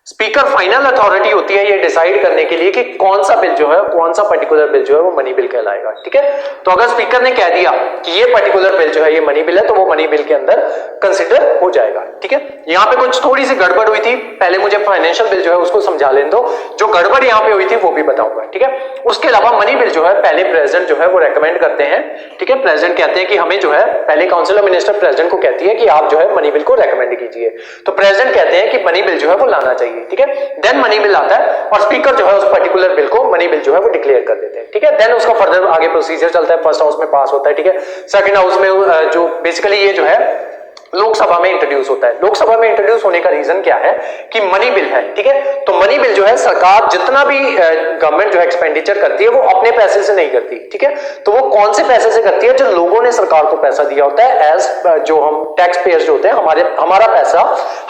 स्पीकर फाइनल अथॉरिटी होती है ये डिसाइड करने के लिए कि कौन सा बिल जो है, कौन सा पर्टिकुलर बिल जो है वो मनी बिल कहलाएगा, ठीक है। तो अगर स्पीकर ने कह दिया कि ये पर्टिकुलर बिल जो है ये मनी बिल है तो वो मनी बिल के अंदर कंसिडर हो जाएगा, जाएगा। ठीक है, यहाँ पे कुछ थोड़ी सी गड़बड़ हुई थी, पहले मुझे फाइनेंशियल बिल जो है उसको समझा लेने दो, जो गड़बड़ यहाँ पे हुई थी वो भी बताऊंगा। ठीक है, उसके अलावा मनी बिल जो है पहले प्रेसिडेंट जो है वो रेकमेंड करते हैं। ठीक है, प्रेसिडेंट कहते हैं कि हमें जो है, पहले काउंसिल ऑफ मिनिस्टर प्रेसिडेंट को कहती है कि आप जो है मनी बिल को रेकमेंड कीजिए, तो प्रेसिडेंट कहते हैं कि मनी बिल जो है वो लाना चाहिए। ठीक है, देन मनी बिल आता है और स्पीकर जो है उस पर्टिकुलर बिल को मनी बिल जो है वो डिक्लेयर कर देते हैं। ठीक है, देन उसका फर्दर आगे प्रोसीजर चलता है, फर्स्ट हाउस में पास होता है। ठीक है, सेकंड हाउस में जो बेसिकली ये जो है लोकसभा में इंट्रोड्यूस होता है। लोकसभा में इंट्रोड्यूस होने का रीजन क्या है कि मनी बिल है। ठीक है, तो मनी बिल जो है सरकार जितना भी गवर्नमेंट जो है एक्सपेंडिचर करती है वो अपने पैसे से नहीं करती। ठीक है, तो वो कौन से पैसे से करती है, जो लोगों ने सरकार को पैसा दिया होता है, एज जो हम टैक्स पेयर्स जो होते हैं, हमारा पैसा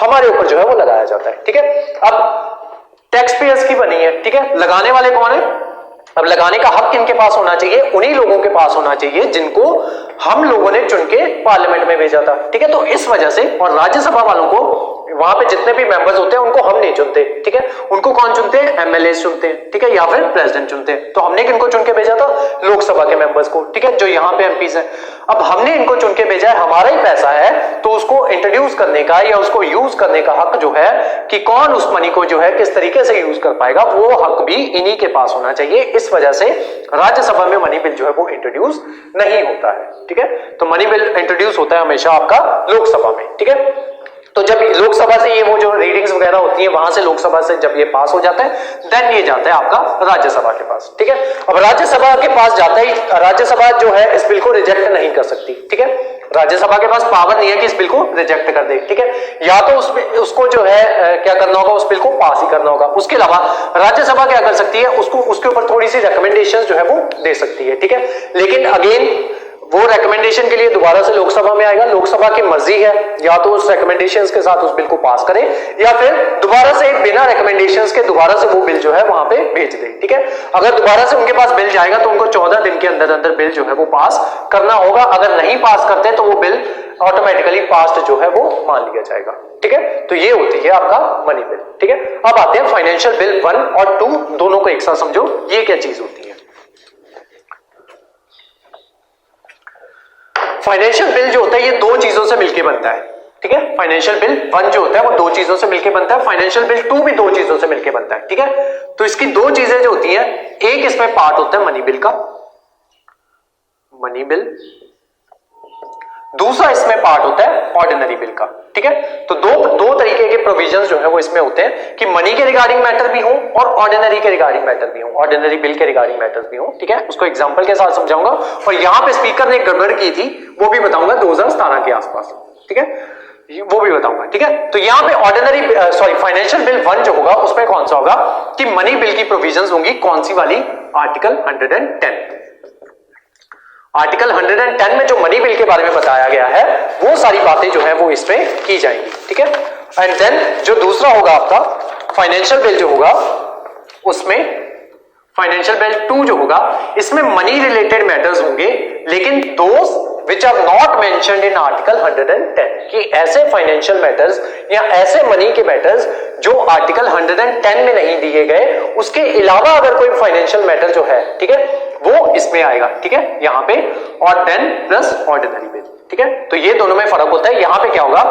हमारे ऊपर जो है वो लगाया जाता है। ठीक है, अब टैक्स पेयर्स की बनी है। ठीक है, लगाने वाले कौन है, अब लगाने का हक किनके पास होना चाहिए, उन्हीं लोगों के पास होना चाहिए जिनको हम लोगों ने चुन के पार्लियामेंट में भेजा था। ठीक है, तो इस वजह से, और राज्यसभा वालों को, वहां पे जितने भी मेंबर्स होते हैं उनको हम नहीं चुनते। ठीक है, उनको कौन चुनते हैं, एमएलए चुनते हैं। ठीक है, या फिर प्रेसिडेंट चुनते हैं। तो हमने किनको चुन के भेजा था, लोकसभा के मेंबर्स को। ठीक है, जो यहाँ पे एमपीज हैं, अब हमने इनको चुन के भेजा है, हमारा ही पैसा है, तो उसको इंट्रोड्यूस करने का या उसको यूज करने का हक जो है, कि कौन उस मनी को जो है किस तरीके से यूज कर पाएगा, वो हक भी इन्हीं के पास होना चाहिए। इस वजह से राज्यसभा में मनी बिल जो है वो इंट्रोड्यूस नहीं होता है। ठीक है, तो मनी बिल इंट्रोड्यूस होता है हमेशा आपका लोकसभा में। ठीक है, तो जब लोकसभा से ये वो जो रीडिंग्स वगैरह होती है, वहां से लोकसभा से जब ये पास हो जाता है, देन ये जाता है आपका राज्यसभा के पास। ठीक है, अब राज्यसभा के पास जाता ही, राज्यसभा जो है इस बिल को रिजेक्ट नहीं कर सकती। ठीक है, राज्यसभा के पास पावर नहीं है कि इस बिल को रिजेक्ट कर दे। ठीक है, या तो उसको जो है क्या करना होगा, उस बिल को पास ही करना होगा। उसके अलावा राज्यसभा क्या कर सकती है, उसको उसके ऊपर थोड़ी सी रिकमेंडेशन जो है वो दे सकती है। ठीक है, लेकिन अगेन वो रिकमेंडेशन के लिए दोबारा से लोकसभा में आएगा। लोकसभा की मर्जी है, या तो उस रिकमेंडेशंस के साथ उस बिल को पास करे, या फिर दोबारा से बिना रिकमेंडेशंस के दोबारा से वो बिल जो है वहां पे भेज दे। ठीक है, अगर दोबारा से उनके पास बिल जाएगा तो उनको 14 दिन के अंदर अंदर बिल जो है वो पास करना होगा। अगर नहीं पास करते तो वो बिल ऑटोमेटिकली पास्ड जो है वो मान लिया जाएगा। ठीक है, तो ये होती है आपका मनी बिल। ठीक है, अब आते हैं फाइनेंशियल बिल 1 और 2, दोनों को एक साथ समझो ये क्या चीज होती है। फाइनेंशियल बिल जो होता है ये दो चीजों से मिलकर बनता है। ठीक है, फाइनेंशियल बिल 1 जो होता है वो दो चीजों से मिलकर बनता है, फाइनेंशियल बिल 2 भी दो चीजों से मिलकर बनता है। ठीक है, तो इसकी दो चीजें जो होती हैं, एक इसमें पार्ट होता है मनी बिल का, मनी बिल, दूसरा इसमें पार्ट होता है ऑर्डिनरी बिल का। ठीक है, तो दो तरीके के प्रोविजंस जो है वो इसमें होते हैं कि मनी के रिगार्डिंग मैटर भी हो और ऑर्डिनरी के रिगार्डिंग मैटर भी हो, ऑर्डिनरी बिल के रिगार्डिंग मैटर्स भी हो। ठीक है, उसको एग्जांपल के साथ समझाऊंगा, और यहां पे स्पीकर ने गड़बड़ की थी वो भी बताऊंगा 2017 के आसपास। ठीक है, वो भी बताऊंगा। ठीक है, तो यहां पे ऑर्डिनरी फाइनेंशियल बिल 1 जो होगा उसमें कौन सा होगा कि मनी बिल की प्रोविजंस होंगी, कौन सी वाली, आर्टिकल 110। आर्टिकल 110 में जो मनी बिल के बारे में बताया गया है वो सारी बातें जो है वो इसमें की जाएंगी। ठीक है, एंड देन जो दूसरा होगा आपका फाइनेंशियल बिल जो होगा, उसमें फाइनेंशियल बिल 2 जो होगा, इसमें मनी रिलेटेड मैटर्स होंगे, लेकिन दोस which are not mentioned in article 110, कि ऐसे फाइनेंशियल मैटर्स या ऐसे मनी के मैटर्स जो आर्टिकल 110 में नहीं दिए गए, उसके अलावा अगर कोई फाइनेंशियल मैटर जो है, ठीक है, वो इसमें आएगा। ठीक है, यहां पे और देन प्लस ऑर्डिनरी बिल। ठीक है, तो ये दोनों में फर्क होता है। यहां पे क्या होगा,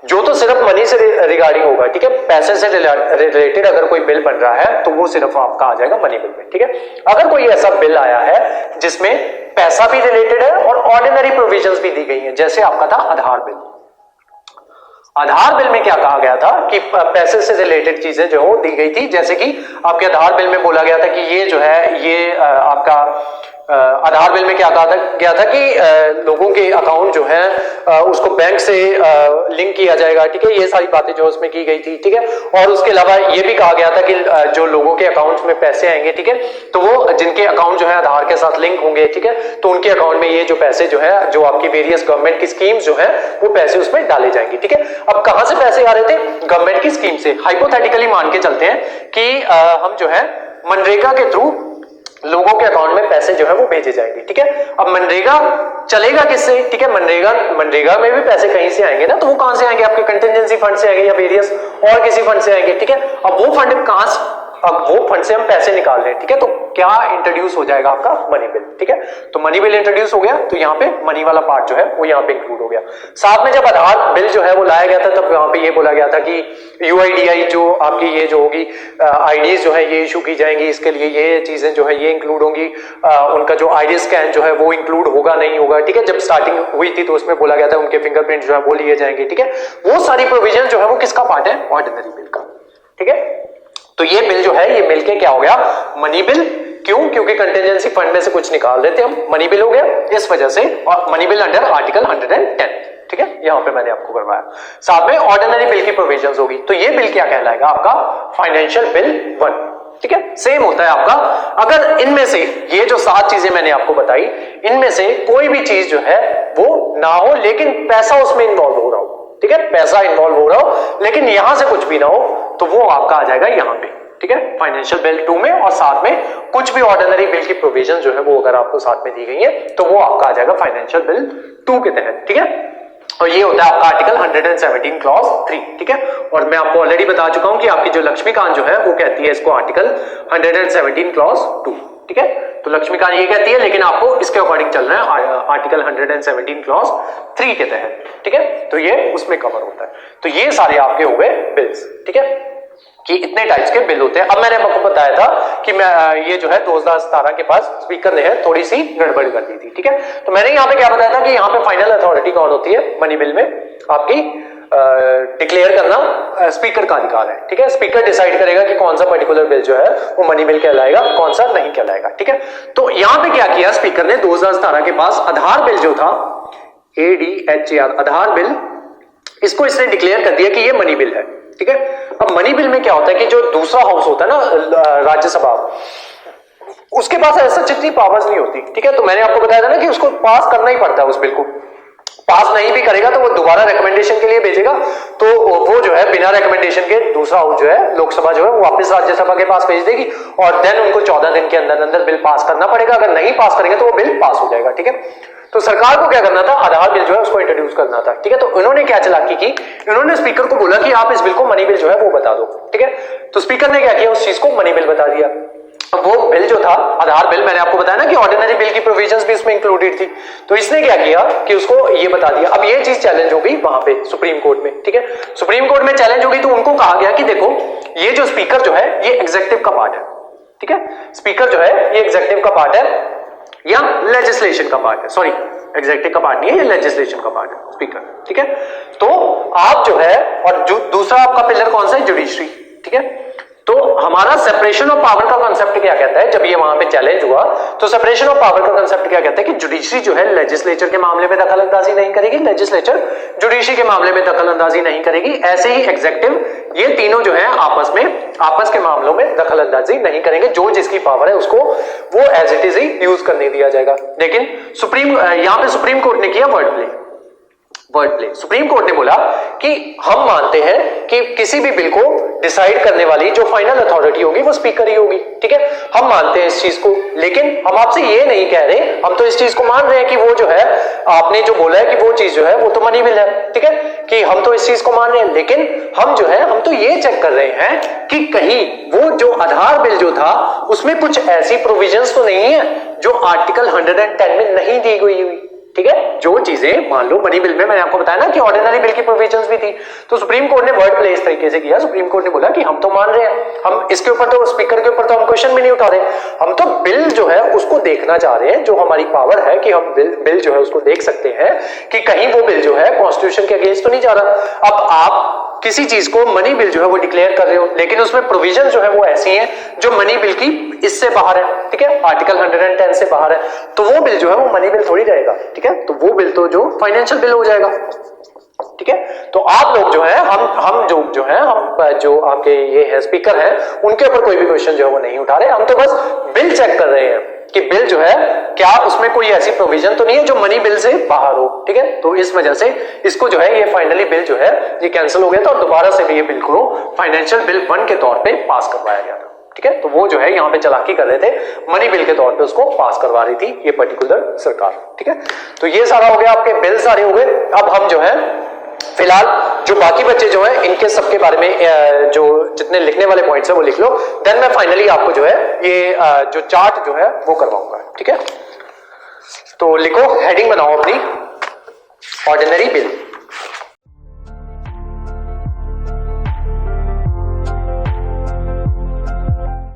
जो तो सिर्फ मनी से रिगार्डिंग होगा, ठीक है, पैसे से रिलेटेड अगर कोई बिल बन रहा है तो वो सिर्फ आपका आ जाएगा मनी बिल में। ठीक है, अगर कोई ऐसा बिल आया है जिसमें पैसा भी रिलेटेड है और ऑर्डिनरी प्रोविजंस भी दी गई हैं, जैसे आपका था आधार बिल। आधार बिल में क्या कहा गया था कि पैसे से रिलेटेड चीजें जो दी गई थी, जैसे कि आपके आधार बिल में बोला गया था कि ये जो है ये आपका आधार बिल में क्या कहा गया था कि लोगों के अकाउंट जो है उसको बैंक से लिंक किया जाएगा। ठीक है, ये सारी बातें जो उसमें की गई थी। ठीक है, और उसके अलावा ये भी कहा गया था कि जो लोगों के अकाउंट्स में पैसे आएंगे, ठीक है, तो वो जिनके अकाउंट जो है आधार के साथ लिंक होंगे, ठीक है, तो उनके अकाउंट में ये जो पैसे जो है, जो आपकी वेरियस गवर्नमेंट की स्कीम्स जो है वो पैसे उसमें डाले जाएंगे। ठीक है, अब कहां से पैसे आ रहे थे, गवर्नमेंट की स्कीम से। हाइपोथेटिकली मान के चलते हैं कि हम जो है मनरेगा के थ्रू लोगों के अकाउंट में पैसे जो है वो भेजे जाएंगे। ठीक है, अब मनरेगा चलेगा किससे, ठीक है, मनरेगा में भी पैसे कहीं से आएंगे ना, तो वो कहां से आएंगे, आपके कंटिजेंसी फंड से आएंगे या वेरियस और किसी फंड से आएंगे, ठीक है। अब वो फंड कहां से, अब वो फंड से हम पैसे निकाल रहे हैं, ठीक है, तो क्या इंट्रोड्यूस हो जाएगा आपका मनी बिल, ठीक है। तो मनी बिल इंट्रोड्यूस हो गया, तो यहाँ पे मनी वाला पार्ट जो है वो यहाँ पे इंक्लूड हो गया। साथ में जब आधार बिल जो है वो लाया गया था, तब वहां पे ये बोला गया था कि यूआईडीआई जो आपकी ये जो होगी आईडीज जो है ये इशू की जाएंगी, इसके लिए ये चीजें जो है ये इंक्लूड होंगी, उनका जो आईडी स्कैन जो है वो इंक्लूड होगा नहीं होगा, ठीक है। जब स्टार्टिंग हुई थी तो उसमें बोला गया था उनके फिंगरप्रिंट जो है वो लिए जाएंगे, ठीक है। वो सारी प्रोविजन जो है वो किसका पार्ट है, ऑर्डिनरी बिल का, ठीक है। तो ये बिल जो है ये मिलके क्या हो गया, मनी बिल। क्यों, क्योंकि कंटिजेंसी फंड में से कुछ निकाल रहे थे हम, मनी बिल हो गया इस वजह से, और मनी बिल अंडर आर्टिकल 110, ठीक है, यहां पे मैंने आपको करवाया। साथ में ऑर्डिनरी बिल की प्रोविजंस होगी, तो ये बिल क्या कहलाएगा आपका, फाइनेंशियल बिल 1, ठीक है। सेम होता है आपका, अगर इनमें से ये जो 7 चीजें मैंने आपको बताई, इनमें से कोई भी चीज जो है वो ना हो लेकिन पैसा उसमें इन्वॉल्व हो रहा हो, ठीक है, पैसा इन्वॉल्व हो रहा हो लेकिन यहां से कुछ भी ना हो, तो वो आपका आ जाएगा यहां पे, ठीक है, फाइनेंशियल बिल 2 में। और साथ में कुछ भी ऑर्डिनरी बिल की प्रोविजन जो है वो अगर आपको साथ में दी गई है तो वो आपका आ जाएगा फाइनेंशियल बिल 2 के तहत, ठीक है। और ये होता है आपका आर्टिकल 117 क्लॉज 3, ठीक है। और मैं आपको ऑलरेडी बता चुका हूं कि आपकी जो लक्ष्मीकांत जो है वो कहती है इसको आर्टिकल 117 क्लॉज 2, ठीक है। तो लक्ष्मीकांत ये कहती है, लेकिन आपको इसके अकॉर्डिंग चलना है आर्टिकल 117 क्लॉज 3 के तहत, ठीक है। तो ये उसमें कवर होता है। तो ये सारे आपके हो गए बिल्स, ठीक है, कि इतने टाइप्स के बिल होते हैं। अब मैंने आपको बताया था कि मैं ये जो है 2017 के पास स्पीकर ने है थोड़ी सी गड़बड़ कर दी थी, ठीक है। तो मैंने यहाँ पे क्या बताया था कि यहाँ पे फाइनल अथॉरिटी कौन होती है मनी बिल में, आपकी डिक्लेयर करना स्पीकर का अधिकार है, ठीक है। स्पीकर डिसाइड करेगा कि कौन सा पर्टिकुलर बिल जो है वो मनी बिल कहलाएगा, कौन सा नहीं कहलाएगा, ठीक है। तो यहाँ पे क्या किया स्पीकर ने, 2017 के पास आधार बिल जो था ADHAR आधार बिल, इसको इसने डिक्लेयर कर दिया कि ये मनी बिल है, ठीक है। अब मनी बिल में क्या होता है कि जो दूसरा हाउस होता है ना राज्यसभा, उसके पास ऐसा जितनी पावर्स नहीं होती, ठीक है। तो मैंने आपको बताया था ना कि उसको पास करना ही पड़ता है, उस बिल को पास नहीं भी करेगा तो वो दोबारा रिकमेंडेशन के लिए भेजेगा, तो वो जो है बिना रिकमेंडेशन के दूसरा हाउस जो है लोकसभा जो है वो वापस राज्यसभा के पास भेज देगी, और देन उनको 14 दिन के अंदर अंदर बिल पास करना पड़ेगा। अगर नहीं पास करेंगे तो वो बिल पास हो जाएगा, ठीक है। तो सरकार को क्या करना था, आधार बिल जो है उसको इंट्रोड्यूस करना था, ठीक है। तो इन्होंने क्या चालाकी की, इन्होंने स्पीकर को बोला कि आप इस बिल को मनी बिल जो है वो बता दो, ठीक है। तो स्पीकर ने क्या किया, उस चीज को मनी बिल बता दिया। अब वो बिल जो था आधार बिल, मैंने आपको बताया ना कि ऑर्डिनरी बिल की प्रोविजंस भी इसमें इंक्लूडेड थी, तो इसने क्या किया कि उसको ये बता दिया। अब ये चीज चैलेंज हो गई वहां पे सुप्रीम कोर्ट में, ठीक है। सुप्रीम कोर्ट में चैलेंज हो गई, तो उनको कहा गया कि देखो ये जो स्पीकर जो है ये एग्जीक्यूटिव का पार्ट है, ठीक है। स्पीकर जो है ये एग्जीक्यूटिव का पार्ट है या लेजिस्लेशन का पार्ट है, सॉरी एग्जीक्यूटिव का पार्ट नहीं है, ये लेजिस्लेशन का पार्ट है स्पीकर, ठीक है। तो आप जो है, और जो दूसरा आपका पिलर कौन सा है, जुडिशरी, ठीक है। तो हमारा सेपरेशन ऑफ पावर का कांसेप्ट क्या कहता है, जब ये वहां पे चैलेंज हुआ तो सेपरेशन ऑफ पावर का कांसेप्ट क्या कहता है कि जुडिशरी जो है लेजिस्लेचर के मामले में दखल अंदाजी नहीं करेगी, लेजिस्लेचर जुडिशरी के मामले में दखल अंदाजी नहीं करेगी, ऐसे ही एग्जीक्यूटिव, ये तीनों जो है आपस के मामलों में दखल अंदाजी नहीं करेंगे, जो जिसकी पावर है उसको वो एज इट इज ही यूज करने दिया जाएगा। लेकिन यहां पे सुप्रीम कोर्ट ने किया वर्ड प्ले। सुप्रीम कोर्ट ने बोला कि हम मानते हैं कि किसी भी बिल को डिसाइड करने वाली जो फाइनल अथॉरिटी होगी वो स्पीकर ही होगी, ठीक है। हम मानते हैं इस चीज को, लेकिन हम आपसे ये नहीं कह रहे, हम तो इस चीज को मान रहे हैं कि वो जो है आपने जो बोला है कि वो चीज जो है वो तो मनी बिल है, ठीक है, कि हम तो इस चीज को मान रहे हैं, लेकिन हम जो है हम तो ये चेक कर रहे हैं कि कहीं वो जो आधार बिल जो था उसमें कुछ ऐसी प्रोविजंस तो नहीं है जो आर्टिकल 110 में नहीं दी गई हुई, ठीक है। जो चीजें मान लो मनी बिल में मैंने आपको बताया ना कि ऑर्डिनरी बिल की प्रोविजंस भी थी, तो सुप्रीम कोर्ट ने वर्ड प्ले इस तरीके से किया। सुप्रीम कोर्ट ने बोला कि हम तो मान रहे हैं, हम इसके ऊपर तो स्पीकर के ऊपर तो हम क्वेश्चन भी नहीं उठा रहे, हम तो बिल जो है उसको देखना चाह रहे हैं, जो हमारी पावर है कि हम बिल जो है उसको देख सकते हैं कि कहीं वो बिल जो है कॉन्स्टिट्यूशन के अगेंस्ट तो नहीं जा रहा। अब आप किसी चीज को मनी बिल जो है वो डिक्लेयर कर रहे हो, लेकिन उसमें प्रोविजन जो है वो ऐसी हैं जो मनी बिल की इससे बाहर है, ठीक है, आर्टिकल 110 से बाहर है, तो वो बिल जो है वो मनी बिल थोड़ी रहेगा, ठीक है। तो वो बिल तो जो फाइनेंशियल बिल हो जाएगा, ठीक है। तो आप लोग जो है हम जो आपके ये है स्पीकर हैं, उनके ऊपर कोई भी क्वेश्चन जो है वो नहीं उठा रहे, हम तो बस बिल चेक कर रहे हैं कि बिल जो है क्या उसमें कोई ऐसी प्रोविजन तो नहीं है जो मनी बिल से बाहर हो, ठीक है। तो इस वजह से इसको जो है ये फाइनली बिल जो है ये कैंसिल हो गया था, और दोबारा से भी ये बिल को फाइनेंशियल बिल 1 के तौर पे पास करवाया गया था। ठीक है। तो वो जो है यहाँ पे चालाकी कर रहे थे, मनी बिल के तौर पे उसको पास करवा रही थी ये पर्टिकुलर सरकार, ठीक है। तो ये सारा हो गया, आपके बिल सारे हो गए। अब हम जो है फिलहाल जो बाकी बच्चे जो है इनके सबके बारे में जो जितने लिखने वाले पॉइंट्स है वो लिख लो, देन मैं फाइनली आपको जो है ये जो चार्ट जो है वो करवाऊंगा, ठीक है। तो लिखो, हेडिंग बनाओ अपनी, ऑर्डिनरी बिल।